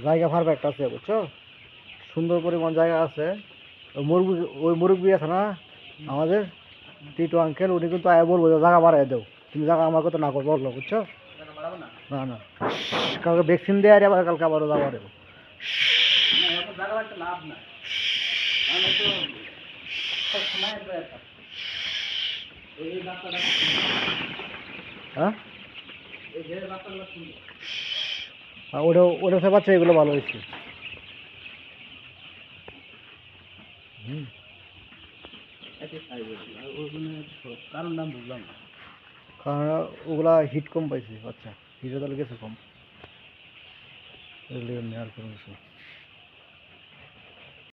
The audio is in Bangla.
জায়গা পারফেক্ট আছে বুঝছো, সুন্দর পরিমাণ জায়গা আছে। ওই মুরব্বি আছে না আমাদের টিটু আঙ্কেল, উনি কিন্তু আয় বলবো যে জায়গা বাড়াই দেও, তুমি জায়গা আমার কথা না করবো বললো বুঝছো। না না, কালকে ভ্যাকসিন দেওয়া আবার কালকে আবারও যাওয়া দেবো। হ্যাঁ ওটা সে বাচ্চা এগুলো ভালো হয়েছে। হুম, কারণ নাম বুঝলাম না। কারণ ওগুলা হিট কম পাইছে বাচ্চা, হিটে তাহলে গেছে কম, এগুলো এমনি আর কোনো কিছু।